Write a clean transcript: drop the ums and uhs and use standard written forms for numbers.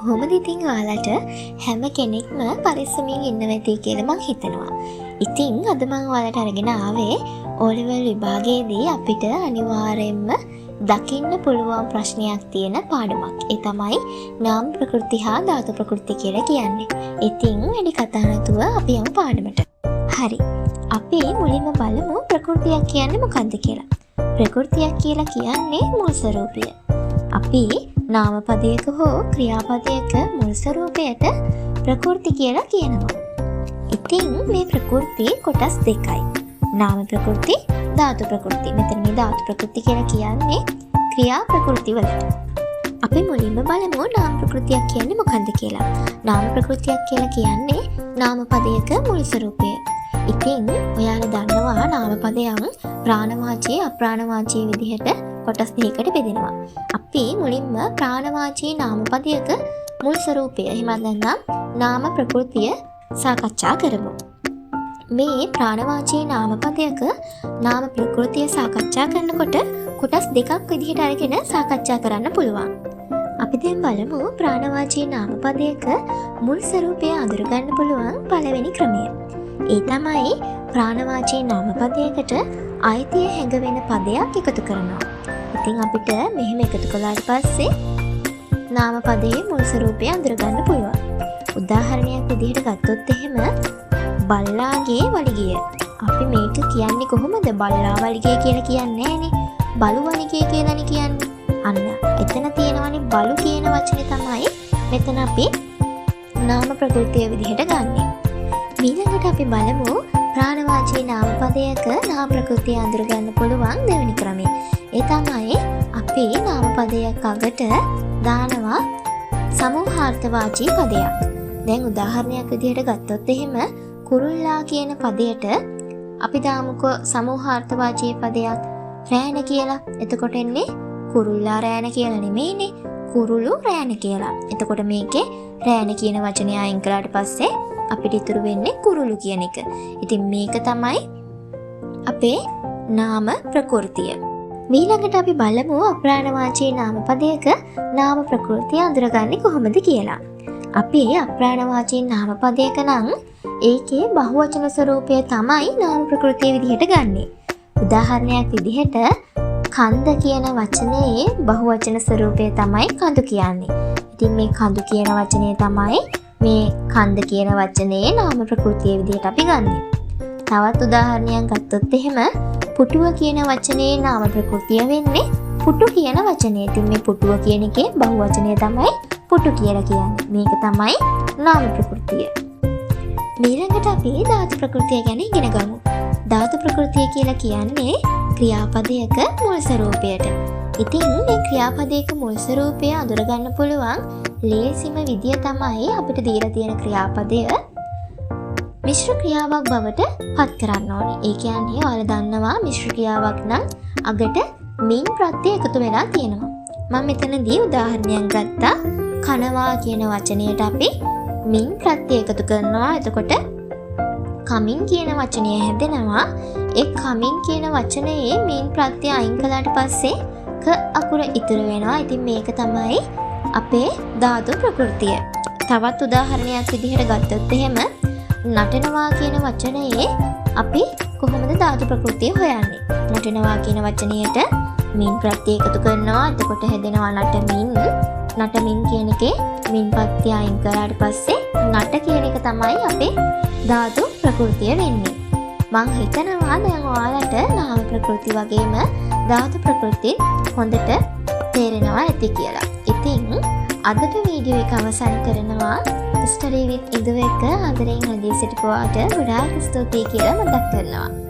කොහොමද ඉතින් ඔයාලට හැම කෙනෙක්ම පරිස්සමින් ඉන්න වෙති කියලා මං හිතනවා. ඉතින් අද මං ඔයාලට අරගෙන ආවේ O level විභාගයේදී අපිට අනිවාර්යයෙන්ම දකින්න පුළුවන් ප්‍රශ්නයක් තියෙන පාඩමක්. ඒ තමයි නාම ප්‍රකෘති හා ධාතු ප්‍රකෘති කියලා කියන්නේ. ඉතින් වැඩි කතා නැතුව අපි යමු පාඩමට. හරි. අපි මුලින්ම බලමු ප්‍රකෘතියක් කියන්නේ මොකක්ද කියලා. ප්‍රකෘතියක් කියලා කියන්නේ මුල් ස්වરૂපය. අපි නාම පදයක හෝ ක්‍රියාපදයක මුල් ස්වરૂපයට ප්‍රකෘති කියලා කියනවා. ඉතින් මේ ප්‍රකෘති කොටස් දෙකයි. නාම ප්‍රකෘති, ධාතු ප්‍රකෘති. මෙතන මේ ධාතු ප්‍රකෘති කියලා කියන්නේ ක්‍රියා ප්‍රකෘති වලට. අපි මුලින්ම බලමු නාම ප්‍රකෘතියක් කියන්නේ මොකක්ද කියලා. නාම ප්‍රකෘතියක් කියලා කියන්නේ නාම පදයක මුල් ස්වરૂපය. ඉතින් ඔයාලා දන්නවා නාම පදයන් ප්‍රාණවාචී අප්‍රාණවාචී විදිහට කොටස් දෙකකට බෙදෙනවා. අපි මුලින්ම ප්‍රාණවාචී නාම පදයක මුල් ස්වરૂපය එහෙම නැත්නම් නාම ප්‍රකෘතිය සාකච්ඡා කරමු. මේ ප්‍රාණවාචී නාම පදයක නාම ප්‍රකෘතිය සාකච්ඡා කරනකොට කොටස් දෙකක් විදිහට අරගෙන සාකච්ඡා කරන්න පුළුවන්. අපි දැන් බලමු ප්‍රාණවාචී නාම පදයක මුල් ස්වરૂපය අඳුරගන්න පුළුවන් පළවෙනි ක්‍රමය. ඒ තමයි ප්‍රාණවාචී නාම පදයකට අයිතිය හැඟවෙන පදයක් එකතු කරනවා. ඉතින් අපිට මෙහෙම එකතු කළාට පස්සේ නාම පදයේ මුල් ස්වરૂපය අඳුරගන්න පුළුවන්. උදාහරණයක් විදිහට ගත්තොත් එහෙම බල්ලාගේ වලිගය. අපි මේක කියන්නේ කොහොමද? බල්ලා වලිගය කියලා කියන්නේ නෑනේ. බලු වලිගය කියලානේ කියන්නේ. අන්න එතන තියෙනවනේ බලු කියන වචනේ තමයි මෙතන අපි නාම ප්‍රකෘතිය විදිහට ගන්නෙ. ඊළඟට අපි බලමු ප්‍රාණවාචී නාම පදයක නාම ප්‍රකෘතිය අඳුරගන්න පුළුවන් දෙවෙනි ක්‍රමය. ඒ තමයි අපි නාම පදයක් අගට දානවා සමූහාර්ථවාචී පදයක්. දැන් උදාහරණයක් විදිහට ගත්තොත් එහෙම කුරුල්ලා කියන පදයට අපි දාමුකෝ සමූහාර්ථවාචී පදයක් රෑන කියලා. එතකොට එන්නේ කුරුල්ලා රෑන කියලා නෙමෙයිනේ, කුරුළු රෑන කියලා. එතකොට මේකේ රෑන කියන වචනය අයින් කළාට පස්සේ අපිට ඉතුරු වෙන්නේ කුරුළු කියන එක. ඉතින් මේක තමයි අපේ නාම ප්‍රකෘතිය. ඊළඟට අපි බලමු අප්‍රාණවාචී නාම පදයක නාම ප්‍රකෘතිය අඳුරගන්නේ කොහොමද කියලා. අපි අප්‍රාණවාචී නාම පදයක නම් ඒකේ බහුවචන ස්වરૂපය තමයි නාම ප්‍රකෘතිය විදිහට ගන්නෙ. උදාහරණයක් විදිහට කන්ද කියන වචනේ බහුවචන ස්වરૂපය තමයි කඳු කියන්නේ. ඉතින් මේ කඳු කියන වචනේ තමයි මේ කන්ද කියන වචනේ නාම ප්‍රකෘතිය විදිහට අපි ගන්නෙ. තවත් උදාහරණයක් ගත්තොත් එහෙම පුටුව කියන වචනේ නාම ප්‍රකෘතිය වෙන්නේ පුටු කියන වචනේ. ඉතින් මේ පුටුව කියන එකේ බහුවචනය තමයි පුටු කියලා කියන්නේ. මේක තමයි නාම ප්‍රකෘතිය. ඊළඟට අපි ධාතු ප්‍රකෘතිය ගැන ඉගෙන ගමු. ධාතු ප්‍රකෘතිය කියලා කියන්නේ ක්‍රියාපදයක මුල් ස්වરૂපයට. ඉතින් මේ ක්‍රියාපදයක මුල් ස්වરૂපය අඳුරගන්න පුළුවන් ලේසිම විදිය තමයි අපිට දීලා තියෙන ක්‍රියාපදය මිශ්‍ර ක්‍රියාවක් බවට පත් කරන්න ඕනේ. ඒ කියන්නේ ඔයාලා දන්නවා මිශ්‍ර ක්‍රියාවක් නම් අගට මින් ප්‍රත්‍ය එකතු වෙලා තියෙනවා. මම මෙතනදී උදාහරණයක් ගත්තා. කනවා කියන වචනයට අපි මින් ප්‍රත්‍ය එකතු කරනවා. එතකොට කමින් කියන වචනය හැදෙනවා. ඒ කමින් කියන වචනයේ මින් ප්‍රත්‍ය අයින් කළාට පස්සේ ක අකුර ඉතුරු වෙනවා. ඉතින් මේක තමයි අපේ ධාතු ප්‍රකෘතිය. තවත් උදාහරණයක් විදිහට ගත්තොත් එහෙම නටනවා කියන වචනයේ අපි කොහොමද ධාතු ප්‍රකෘතිය හොයන්නේ? නටනවා කියන වචනයට මින් ප්‍රත්‍ය එකතු කරනවා. එතකොට හැදෙනවා නටමින්. නටමින් කියන එකේ මින් ප්‍රත්‍ය අයින් කරාට පස්සේ නට කියන එක තමයි අපේ ධාතු ප්‍රකෘතිය වෙන්නේ. මං හිතනවා දැන් ඔයාලට නාම ප්‍රකෘති වගේම ධාතු ප්‍රකෘති හොඳට තේරෙනවා ඇති කියලා. ඉතින් අදට වීඩියෝ එක අවසන් කරනවා. ස්ටඩි විත් ඉඳු එක ආදරෙන් රැඳී සිටපුවාට ගොඩාක් ස්තුතියි කියලා මතක් කරනවා.